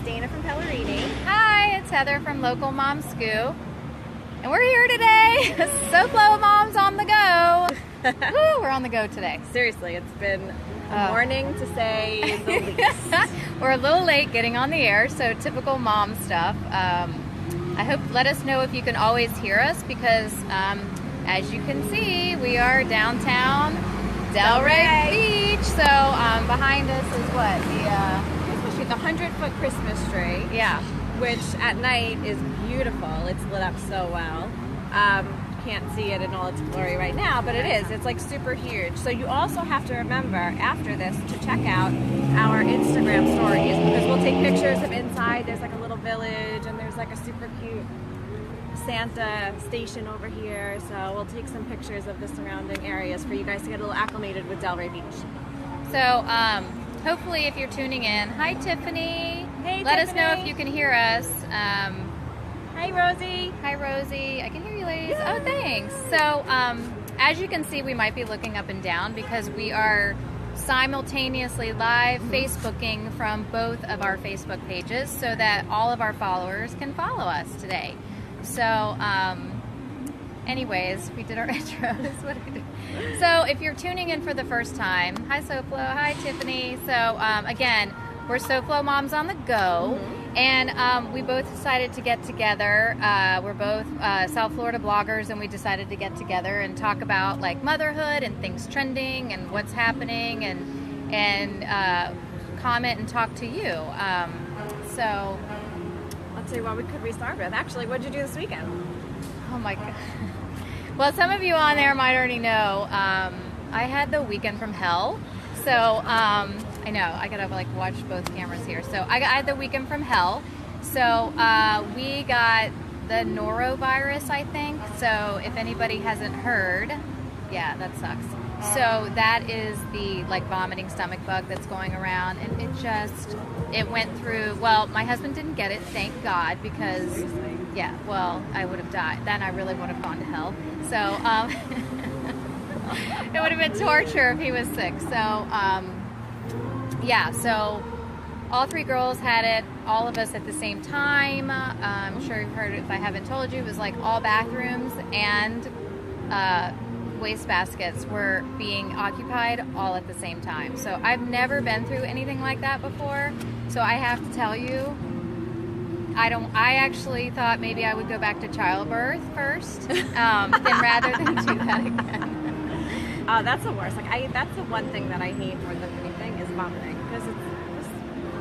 Dana from Pellerini. Hi, it's Heather from Local Mom Scoop. And we're here today. SoFlo Moms on the go. Woo, we're on the go today. Seriously, it's been a morning to say the least. We're a little late getting on the air, so typical mom stuff. I hope, let us know if you can always hear us because as you can see, we are downtown Delray Beach. So behind us is what? The 100-foot Christmas tree. Yeah. Which at night is beautiful. It's lit up so well. Can't see it in all its glory right now, but it is. It's like super huge. So you also have to remember after this to check out our Instagram stories because we'll take pictures of inside. There's like a little village and there's like a super cute Santa station over here. So we'll take some pictures of the surrounding areas for you guys to get a little acclimated with Delray Beach. So hopefully if you're tuning in, hi Tiffany. Hey, Let Tiffany. us know if you can hear us. Hi, Rosie. Hi, Rosie. I can hear you, ladies. Oh, thanks. So, as you can see, we might be looking up and down because we are simultaneously live Facebooking from both of our Facebook pages so that all of our followers can follow us today. So, anyways, we did our intros. What did we do? So, if you're tuning in for the first time, hi, SoFlo. Hi, Tiffany. So, again, we're SoFlo Moms on the go. And we both decided to get together. We're both South Florida bloggers, and we decided to get together and talk about like motherhood and things trending and what's happening, and comment and talk to you. So Let's see what could we start with. Actually, what did you do this weekend? oh my god. Well, some of you on there might already know. I had the weekend from hell. So I know I gotta like watch both cameras here. So I had the weekend from hell. So we got the norovirus, I think. So if anybody hasn't heard, yeah, that sucks. So that is the like vomiting stomach bug that's going around, and it went through. Well, my husband didn't get it, thank God, because yeah, well, I would have died. Then I really would have gone to hell. So it would have been torture if he was sick. So yeah, so all three girls had it, all of us at the same time. I'm sure you've heard it if I haven't told you. It was like all bathrooms and waste baskets were being occupied all at the same time. So I've never been through anything like that before. So I have to tell you, I actually thought maybe I would go back to childbirth first, rather than do that again. That's the worst. Like that's the one thing that I hate more than anything is vomiting because it's just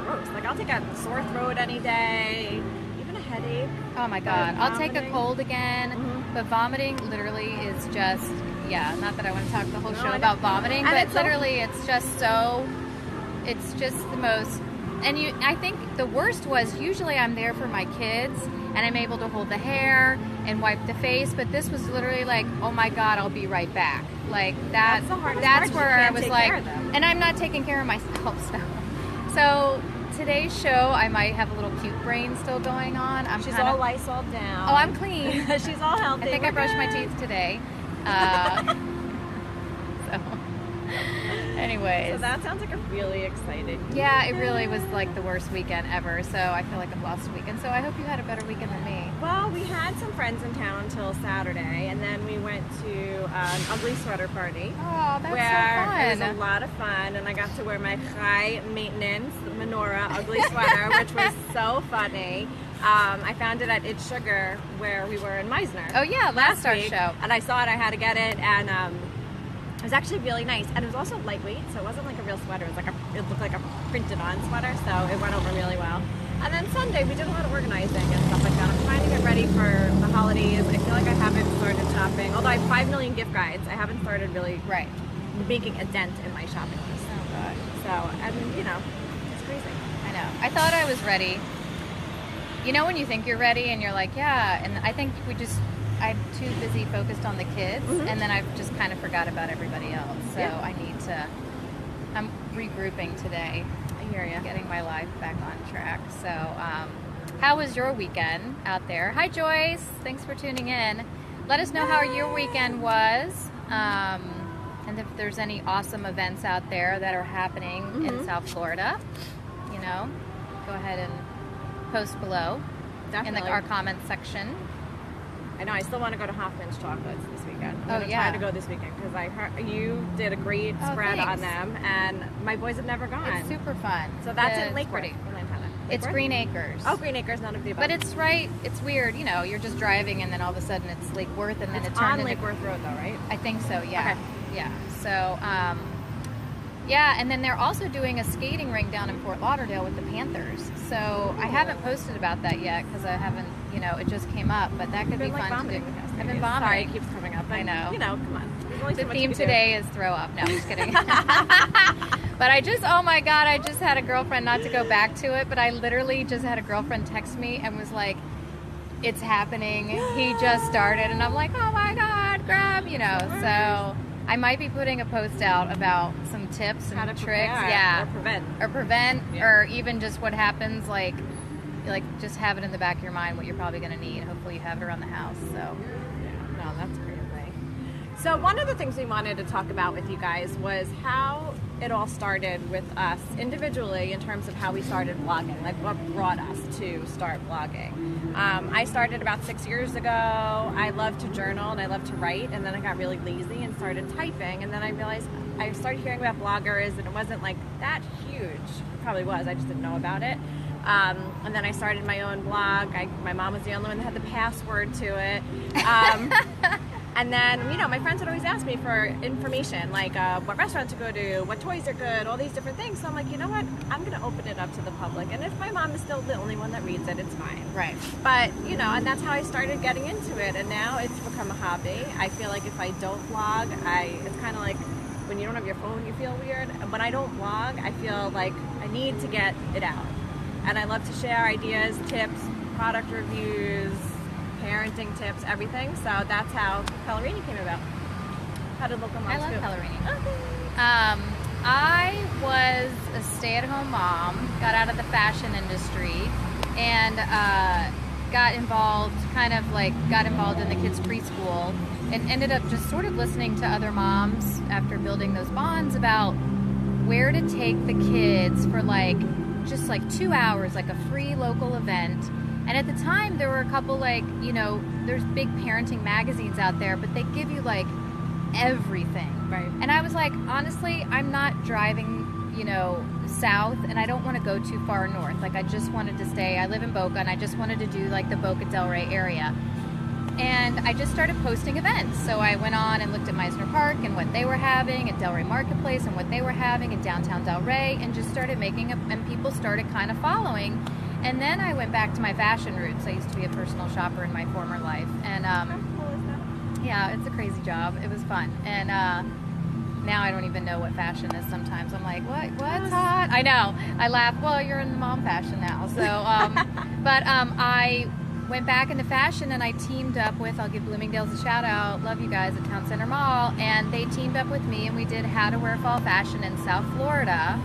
gross. Like I'll take a sore throat any day, even a headache. Oh my God, I'll take a cold again, but vomiting literally is just Not that I want to talk the whole show about vomiting, but literally it's just the most. And I think the worst was usually I'm there for my kids and I'm able to hold the hair and wipe the face, but this was literally like, oh my God, I'll be right back. Like that. That's the hardest That's part. where I was like, and I'm not taking care of myself. So today's show, I might have a little cute brain still going on. She's all Lysol down. Oh, I'm clean. She's all healthy. I think I brushed my teeth today. So. Anyways. So that sounds like a really exciting weekend. Yeah, it really was like the worst weekend ever. So I feel like I've lost a weekend. So I hope you had a better weekend than me. Well, we had some friends in town until Saturday, and then we went to an ugly sweater party. Oh, that's where so fun. It was a lot of fun, and I got to wear my high maintenance menorah ugly sweater, which was so funny. I found it at It's Sugar where we were in Meisner. Oh yeah, last week, show. And I saw it. I had to get it, and it was actually really nice, and it was also lightweight, so it wasn't like a real sweater. It was like it looked like a printed-on sweater, so it went over really well. And then Sunday, we did a lot of organizing and stuff like that. I'm trying to get ready for the holidays. I feel like I haven't started shopping, although I have 5 million gift guides. I haven't started really making a dent in my shopping list. Oh God. So, and it's crazy. I know. I thought I was ready. You know when you think you're ready and you're like, yeah, and I think I'm too busy focused on the kids, and then I've just kind of forgot about everybody else. So I'm regrouping today. I hear you. Getting my life back on track. So how was your weekend out there? Hi, Joyce. Thanks for tuning in. Let us know how your weekend was, and if there's any awesome events out there that are happening in South Florida. Go ahead and post below Definitely. in our comments section. I know. I still want to go to Hoffman's Chocolates this weekend. I'm going to yeah. try to go this weekend because I heard you did a great spread on them, and my boys have never gone. It's super fun. So that's in It's Lakewood. pretty. Lakewood? It's Green Acres. Oh, Green Acres, none of the above. But it's right. It's weird. You know, you're just driving, and then all of a sudden it's Lake Worth, and then it's it turned on into Lake Worth Road, though, right? I think so. Yeah. Okay. Yeah. So. Yeah, and then they're also doing a skating rink down in Fort Lauderdale with the Panthers. So I haven't posted about that yet because I haven't, it just came up. But that could be fun to do. I've been vomiting. Sorry, it keeps coming up. I know. Come on. There's only so The much theme you can today is throw up. No, I'm just kidding. But oh my God, I just had a girlfriend, not to go back to it, but I literally just had a girlfriend text me and was like, it's happening. He just started. And I'm like, oh my God, grab, so... I might be putting a post out about some tips and tricks, or prevent, or even just what happens, like just have it in the back of your mind what you're probably going to need. Hopefully you have it around the house. So, no, that's crazy. So one of the things we wanted to talk about with you guys was how it all started with us individually in terms of how we started blogging, like what brought us to start blogging. I started about 6 years ago. I love to journal and I love to write, and then I got really lazy and started typing, and then I realized I started hearing about bloggers and it wasn't like that huge. It probably was, I just didn't know about it. And then I started my own blog. My mom was the only one that had the password to it. And then, my friends would always ask me for information, like what restaurant to go to, what toys are good, all these different things. So I'm like, you know what? I'm going to open it up to the public. And if my mom is still the only one that reads it, it's fine. Right. But, and that's how I started getting into it. And now it's become a hobby. I feel like if I don't blog, it's kind of like when you don't have your phone, you feel weird. And when I don't blog, I feel like I need to get it out. And I love to share ideas, tips, product reviews, parenting tips, everything. So that's how Pellerini came about. How did Local Moms I love do? Pellerini. Okay. I was a stay-at-home mom, got out of the fashion industry, and got involved in the kids' preschool, and ended up just sort of listening to other moms after building those bonds about where to take the kids for just 2 hours, like a free local event. And at the time, there were a couple there's big parenting magazines out there, but they give you everything. Right. And I was like, honestly, I'm not driving, south, and I don't want to go too far north. I just wanted to stay. I live in Boca, and I just wanted to do the Boca Del Rey area. And I just started posting events. So I went on and looked at Meisner Park and what they were having, at Del Rey Marketplace and what they were having in downtown Del Rey, and just started and people started kind of following. And then I went back to my fashion roots. I used to be a personal shopper in my former life. And how cool is that? yeah, it's a crazy job. It was fun. And now I don't even know what fashion is sometimes. I'm like, what's hot? I know. I laugh. Well, you're in mom fashion now. So, but I went back into fashion, and I teamed up with, I'll give Bloomingdale's a shout out, love you guys, at Town Center Mall, and they teamed up with me, and we did How to Wear Fall Fashion in South Florida.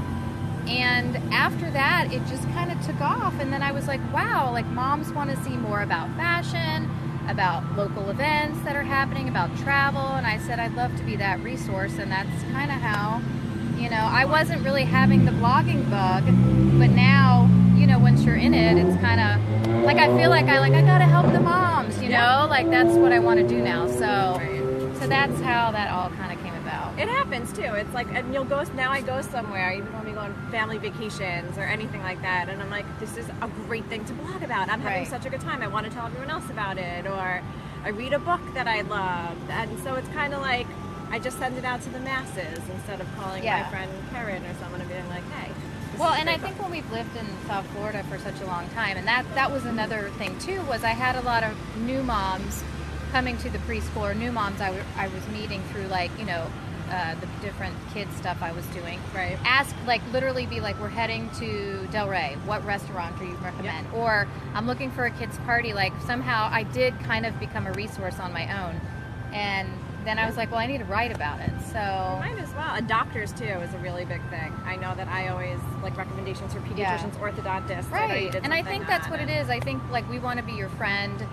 And after that, it just kind of took off, and then I was like, wow, moms want to see more about fashion, about local events that are happening, about travel, and I said I'd love to be that resource, and that's kind of how, I wasn't really having the blogging bug, but now, once you're in it, it's kind of, I feel like I gotta help the moms, that's what I want to do now, so that's how that all kind of came about. It happens too. It's and now I go somewhere, even when we go on family vacations or anything like that, and I'm like, this is a great thing to blog about. I'm having such a good time. I want to tell everyone else about it, or I read a book that I loved, and so it's kind of like I just send it out to the masses instead of calling my friend Karen or someone and being like, hey. Well, and I think when we've lived in South Florida for such a long time, and that was another thing too, was I had a lot of new moms coming to the preschool, or new moms I was meeting through the different kids stuff I was doing. Right. Ask, literally be like, we're heading to Del Rey. What restaurant do you recommend? Yep. Or I'm looking for a kids party. Somehow I did kind of become a resource on my own. And then I was like, well, I need to write about it. So might as well. Doctors too is a really big thing. I know that I always recommendations for pediatricians, orthodontists. Right. And I think that's what it is. I think we want to be your friend.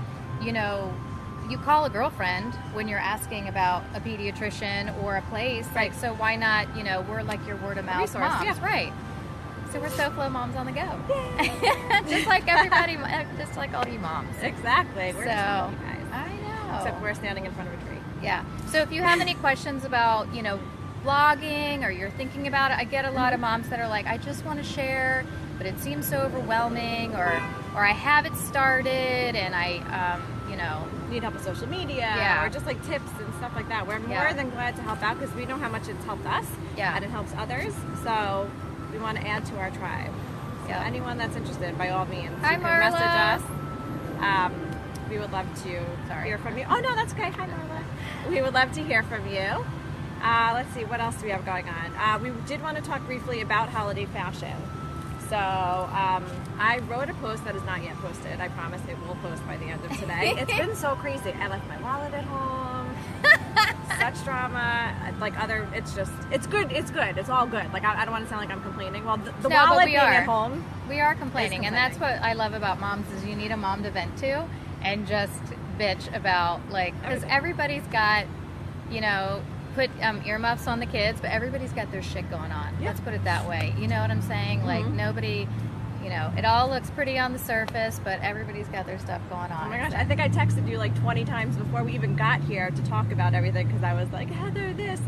You call a girlfriend when you're asking about a pediatrician or a place. Right. So why not, we're your word of mouth resource, moms. yeah. Right. So we're SoFlo Moms on the go. Just like everybody, just like all you moms. Exactly. We're just So, you guys. I know. Except we're standing in front of a tree. Yeah. So if you have any questions about, blogging, or you're thinking about it, I get a lot of moms that are like, I just want to share, but it seems so overwhelming, or I have it started and I, need help with social media, or just like tips and stuff like that. We're more than glad to help out because we know how much it's helped us and it helps others. So we want to add to our tribe. So anyone that's interested, by all means, Hi, you can Marla. message us. We would love to hear from you. Oh, no, that's okay. Hi, Marla. We would love to hear from you. Let's see, what else do we have going on? We did want to talk briefly about holiday fashion. So I wrote a post that is not yet posted. I promise it will post by the end of today. It's been so crazy. I left my wallet at home. Such drama. It's good. It's all good. Like, I don't want to sound like I'm complaining. Well, the wallet being at home. We are complaining. And that's what I love about moms is you need a mom to vent to and just bitch about, because everybody's got, put earmuffs on the kids, but everybody's got their shit going on. Let's put it that way. You know what I'm saying? Like, nobody, it all looks pretty on the surface, but everybody's got their stuff going on. Oh my gosh, I think I texted you like 20 times before we even got here to talk about everything, because I was like, Heather, there's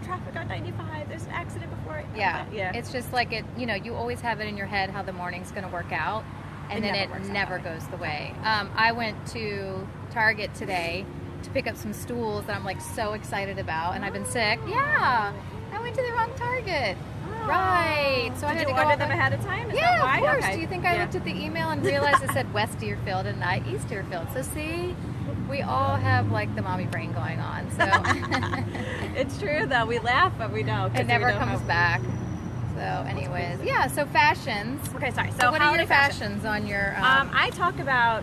traffic on 95, there's an accident before it. Yeah. It's just like you always have it in your head how the morning's going to work out, and then it never goes the way. I went to Target today to pick up some stools that I'm like so excited about, and I've been sick. Yeah, I went to the wrong Target. Right. So I had to go order them ahead of time? Is that why? Of course. Okay. Do you think I looked at the email and realized it said West Deerfield and not East Deerfield? So see, we all have like the mommy brain going on. So it's true though. We laugh, but we don't. It never comes back. So, anyways, so fashions. Okay, sorry. So what are your fashions on your? I talk about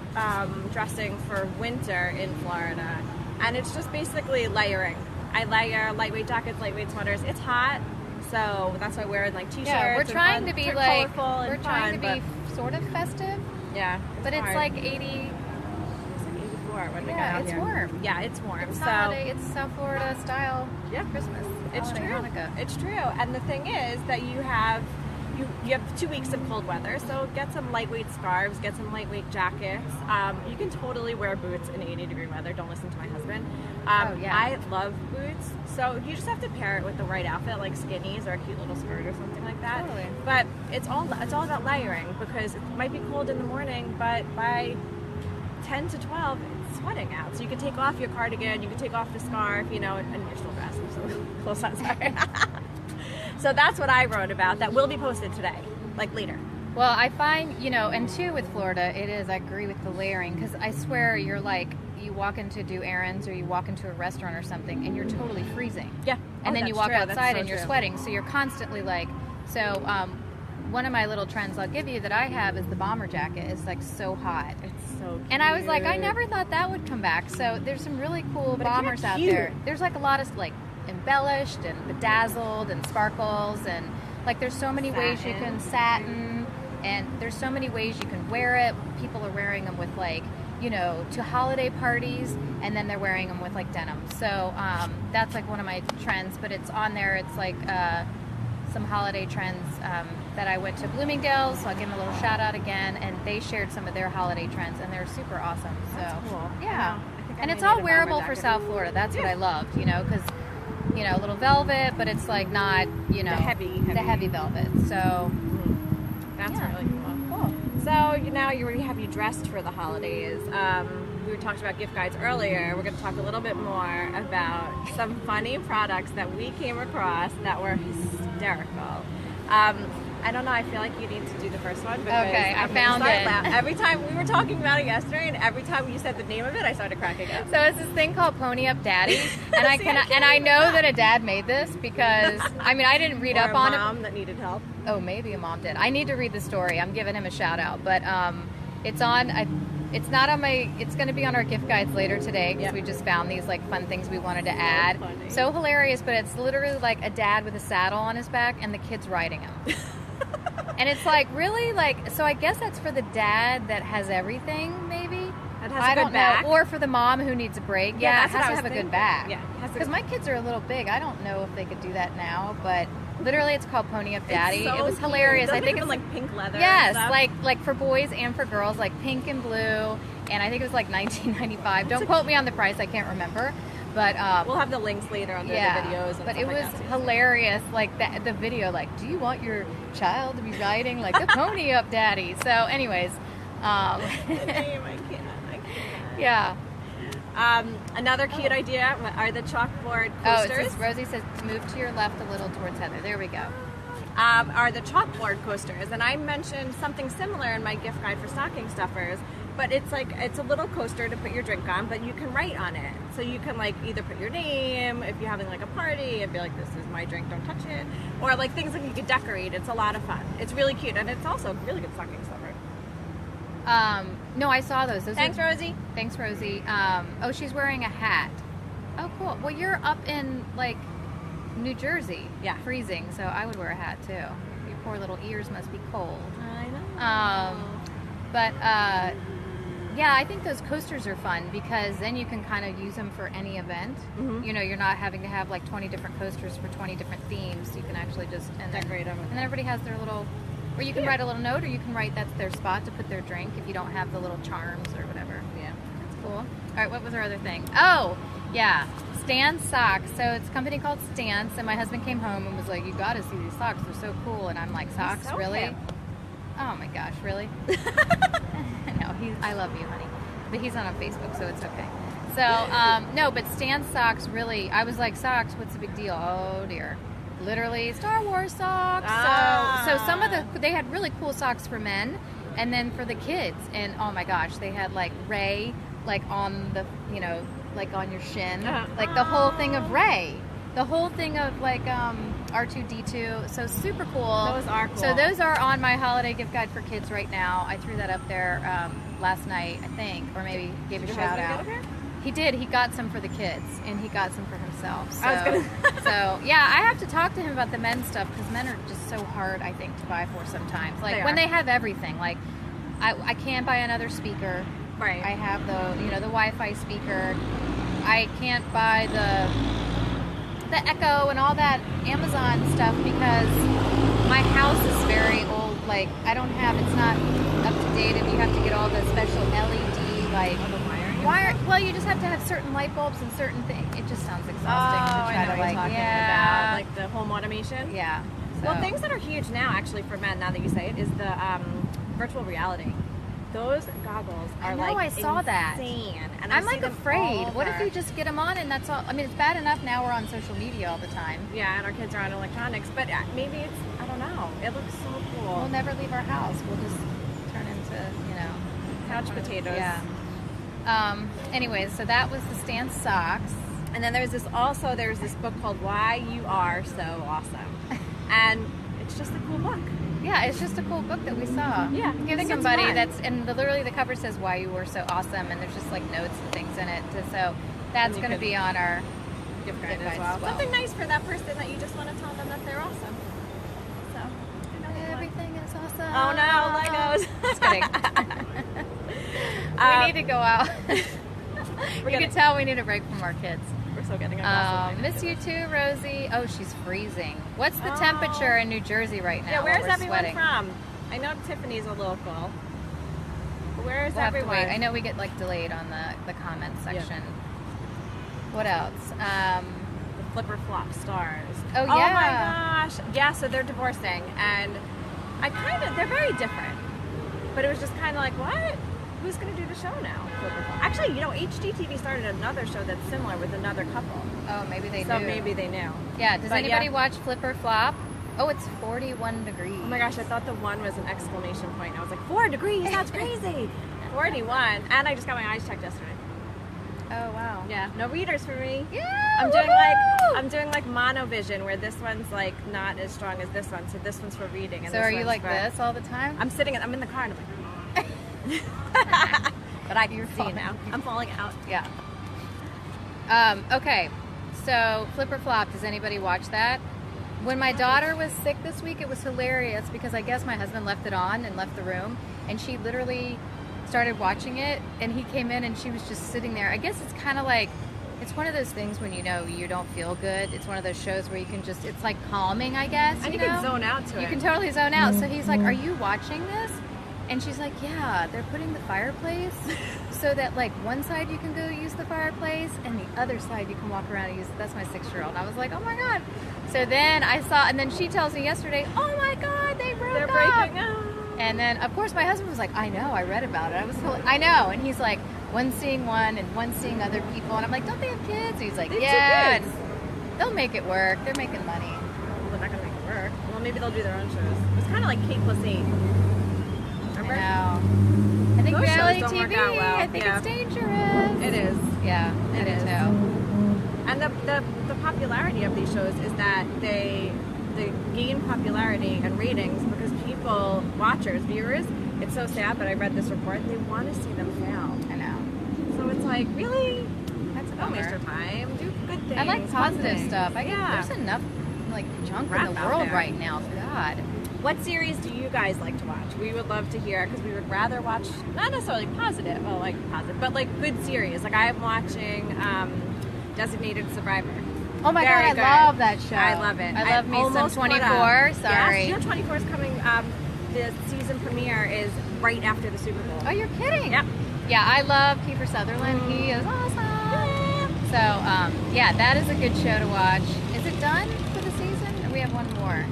dressing for winter in Florida, and it's just basically layering. I layer lightweight jackets, lightweight sweaters. It's hot, so that's why I wear like t-shirts. Yeah, we're trying to be colorful we're and trying fun, to be sort of festive. Yeah, but it's like 80. It's like 84 when we got out it's here. warm. Yeah, it's warm. It's so holiday. It's South Florida style. Yeah, Christmas. It's holiday, true. Hanukkah. It's true. And the thing is that you have 2 weeks of cold weather, so get some lightweight scarves, get some lightweight jackets. You can totally wear boots in 80-degree weather. Don't listen to my husband. I love boots, so you just have to pair it with the right outfit, like skinnies or a cute little skirt or something like that. Totally. But it's all about layering, because it might be cold in the morning, but by 10 to 12, it's sweating out. So you can take off your cardigan, you can take off the scarf, and you're still dressed. So close on, sorry. So that's what I wrote about. That will be posted today, like later. Well, I find, and too with Florida, I agree with the layering, because I swear you're like, you walk in to do errands or you walk into a restaurant or something and you're totally freezing. Yeah. And then you walk outside and you're true. sweating. So you're constantly one of my little trends I'll give you that I have is the bomber jacket. It's like so hot. It's so cute. And I was like, I never thought that would come back. So there's some really cool bombers out there. There's like a lot of like embellished and bedazzled and sparkles, and like there's so many ways you can satin, and there's so many ways you can wear it. People are wearing them with like, to holiday parties, and then they're wearing them with like denim. So that's like one of my trends, but it's on there. It's like some holiday trends that I went to Bloomingdale's, so I'll give them a little shout out again, and they shared some of their holiday trends, and they're super awesome. So that's cool. Yeah. And it's all wearable for South Florida. That's what I loved, because a little velvet, but it's like not, the heavy velvet. So that's really cool. So now you already have you dressed for the holidays. We talked about gift guides earlier. We're going to talk a little bit more about some funny products that we came across that were hysterical. I don't know. I feel like you need to do the first one. Okay, I found it. Every time we were talking about it yesterday, and every time you said the name of it, I started cracking up. So it's this thing called Pony Up Daddy, and I know that a dad made this because I didn't read up on it. Or a mom that needed help. Oh, maybe a mom did. I need to read the story. I'm giving him a shout out, but it's on. It's not on my. It's going to be on our gift guides later today because we just found these like fun things we wanted to add. Funny. So hilarious, but it's literally like a dad with a saddle on his back and the kids riding him. And it's like really like, so I guess that's for the dad that has everything, maybe. That has a good back. Or for the mom who needs a break. Yeah, it has to have a good back. Yeah, because my kids are a little big. I don't know if they could do that now, but Literally, it's called Pony Up Daddy. So it was cute. hilarious. Doesn't I think it it's have, like pink leather. yes, and stuff? like for boys and for girls, like pink and blue. And I think it was like $19.95. Don't quote me on the price. I can't remember. But we'll have the links later under the videos. And but stuff it like was that, hilarious. Like the video, like, do you want your child to be riding like a pony up daddy? So, anyways, The name, I can't. yeah. Another cute idea are the chalkboard Oh, it coasters. says, Rosie says, move to your left a little towards Heather. There we go. Are the chalkboard coasters, and I mentioned something similar in my gift guide for stocking stuffers. But it's like, it's a little coaster to put your drink on, but you can write on it. So you can like either put your name if you're having like a party and be like, this is my drink, don't touch it. Or like things that you could decorate. It's a lot of fun. It's really cute, and it's also a really good stocking stuffer. No, I saw those. Thanks, Rosie. Thanks, Rosie. Oh, she's wearing a hat. Oh, cool. Well, you're up in like New Jersey. Yeah. Freezing, so I would wear a hat too. Your poor little ears must be cold. I know. But yeah, I think those coasters are fun because then you can kind of use them for any event. Mhm. You know, you're not having to have like 20 different coasters for 20 different themes. You can actually just Decorate them. and then everybody has their little, or you can write a little note, or you can write that's their spot to put their drink if you don't have the little charms or whatever. Yeah. That's cool. All right, what was our other thing? Oh, yeah, Stance socks. So it's a company called Stance, and my husband came home and was like, "You got to see these socks. They're so cool." And I'm like, "Socks, so really?" hip. Oh my gosh, really? No, I love you, honey. But he's not on Facebook, so it's okay. So, no, but Stance socks really, I was like, socks, what's the big deal? Oh dear. Literally Star Wars socks. Ah. So some of they had really cool socks for men and then for the kids. And oh my gosh, they had like Rey, like on the, you know, like on your shin. Like the whole thing of Rey. The whole thing of like R2-D2. So super cool. Those are cool. So those are on my holiday gift guide for kids right now. I threw that up there last night, I think, or maybe gave a Your shout husband out. get a pair? He did. He got some for the kids, and he got some for himself. So, I was gonna- so yeah, I have to talk to him about the men's stuff because men are just so hard, I think, to buy for sometimes. Like when they have everything. Like I can't buy another speaker. Right. I have the the Wi-Fi speaker. I can't buy the Echo and all that Amazon stuff because my house is very old. Like I don't have, it's not up to date, and you have to get all the special LED like wire. Well, you just have to have certain light bulbs and certain things. It just sounds exhausting to try I know to what like you're talking about, like the home automation. yeah. So. Well, things that are huge now, actually, for men, now that you say it, is the virtual reality. Those goggles are I saw that. insane. And I'm I see like them afraid. all What if over. you just get them on and that's all? I mean, it's bad enough now we're on social media all the time. Yeah, and our kids are on electronics, but maybe it's, I don't know. It looks so cool. We'll never leave our house. We'll just turn into, Couch potatoes. Yeah. Anyways, so that was the Stance socks. And then there's this book called Why You Are So Awesome. And it's just a cool book. Yeah, it's just a cool book that we saw. Yeah, I Give think it's somebody fun. literally the cover says why you were so awesome, and there's just like notes and things in it. So that's you going to could- be on our Gift guide Gift as guide well. as well. Something nice for that person that you just want to tell them that they're awesome. So, I know what. Everything is awesome. Oh no, Legos. Just kidding. We need to go out. You can tell we need a break from our kids. We're still getting a Miss you too, Rosie. Oh, she's freezing. What's the temperature in New Jersey right now? Yeah, where's while we're everyone sweating? from? I know Tiffany's a local. But where is We'll have to everyone? wait. I know we get like delayed on the comments section. What else? The Flipper Flop stars. Oh, Oh my yeah. gosh. Yeah, so they're divorcing, and they're very different. But it was just kind of like, what? Who's going to do the show now? Flipper Flop. Actually, HGTV started another show that's similar with another couple. Oh, maybe they So do. maybe they knew. Yeah. Does But anybody yeah. watch Flipper Flop? Oh, it's 41 degrees. Oh my gosh, I thought the one was an exclamation point. I was like, 4 degrees? That's crazy. 41. And I just got my eyes checked yesterday. Oh wow. Yeah, no readers for me. Yeah. I'm doing like monovision, where this one's like not as strong as this one, so this one's for reading. And So this are you one's like for... this all the time? I'm in the car and I'm like, but I can see now. I'm falling out. Yeah. Okay. So Flipper Flop. Does anybody watch that? When my daughter was sick this week, it was hilarious because I guess my husband left it on and left the room, and she literally started watching it, and he came in and she was just sitting there. I guess it's kind of like It's one of those things when you know you don't feel good. It's one of those shows where you can just, it's like calming, I guess. And you can zone out to it. You can totally zone out. So he's like, are you watching this? And she's like, yeah, they're putting the fireplace so that like one side you can go use the fireplace and the other side you can walk around and use it. That's my 6-year-old. I was like, oh my God. So then I saw, and then she tells me yesterday, oh my God, they're breaking up. And then of course my husband was like, I know, I read about it. I know. And he's like, one's seeing one and one's seeing other people. And I'm like, don't they have kids? And he's like, yeah, they'll make it work. They're making money. Well, they're not going to make it work. Well, maybe they'll do their own shows. It's kind of like Kate plus 8. Remember? I know. I think those reality shows don't work TV, out well. I think it's dangerous. It is. Yeah, It I do is. too. And the popularity of these shows is that they gain popularity and ratings because people, watchers, viewers, it's so sad, but I read this report, they want to see them fail. I know. So it's like, really? That's a Don't waste bummer. your time. Do good things. I like positive fun stuff. things. There's enough like junk Crap in the out world there. right now. God. What series do you guys like to watch? We would love to hear because we would rather watch not necessarily positive, but like good series. Like I'm watching Designated Survivor. Oh my Very God, good. I love that show. I love it. I love me some almost 24. caught up. Sorry. Yes, 24 is coming. The season premiere is right after the Super Bowl. Oh, you're kidding? Yep. Yeah, I love Kiefer Sutherland. He is awesome. So, yeah, that is a good show to watch. Is it done for the season? Or we have one more?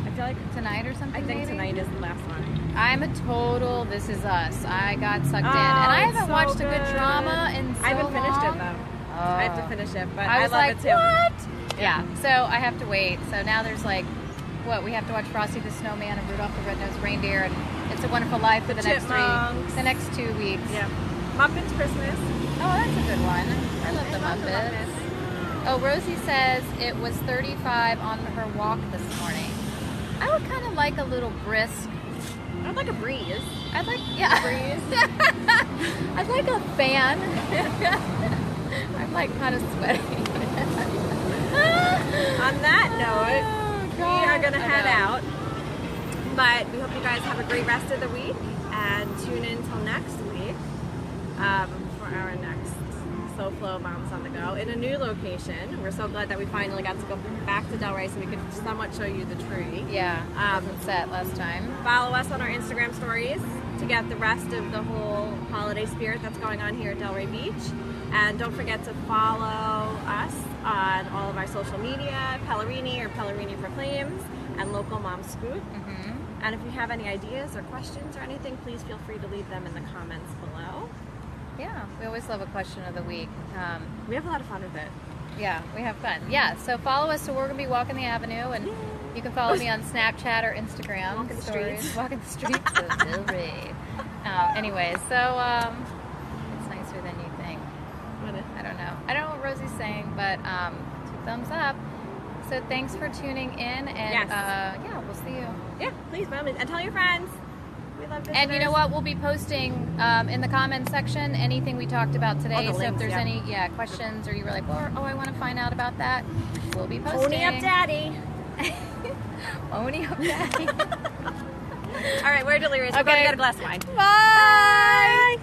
I feel like Tonight or something? I think maybe? tonight is the last one. I'm a total This Is Us. I got sucked in. And I it's haven't so watched a good. good drama in so I haven't finished long. it though. I have to finish it, but I I was love like, it too. what? Yeah, so I have to wait. So now there's like, we have to watch Frosty the Snowman and Rudolph the Red-Nosed Reindeer and It's a Wonderful Life for the next Chipmunks. the next 2 weeks. Yeah. Muppets Christmas. Oh, that's a good one. I love the Muppets. Oh, Rosie says it was 35 on her walk this morning. I would kind of like a little brisk. I'd like a breeze. I'd like, yeah. Breeze. I'd like a fan. I'm like kind of sweating. On that note, we are going to head out. out. But we hope you guys have a great rest of the week and tune in till next week for our next SoFlo Moms on the Go in a new location. We're so glad that we finally got to go back to Delray so we could somewhat show you the tree. Yeah, wasn't set last time. Follow us on our Instagram stories to get the rest of the whole holiday spirit that's going on here at Delray Beach. And don't forget to follow us on all of our social media, Pellerini or Pellerini Proclaims, and Local Mom Scoot. And if you have any ideas or questions or anything, please feel free to leave them in the comments below. Yeah, we always love a question of the week. We have a lot of fun with it. Yeah, we have fun. Yeah, so follow us. So we're going to be walking the avenue, and you can follow me on Snapchat or Instagram. Walking the streets. Walking the streets of Delray. Anyway, so it's nicer than you think. I don't know. I don't know what Rosie's saying, but 2 thumbs up. So thanks for tuning in, and yeah, we'll see you. Yeah, please, Mom, and tell your friends. We love visitors. And you know what? We'll be posting in the comments section anything we talked about today. All the So links, if there's yeah. any questions, or you were like, oh, I want to find out about that, we'll be posting. Pony up, Daddy. Pony up, Daddy. All right, we're delirious. Okay. We're going to get a glass of wine. Bye.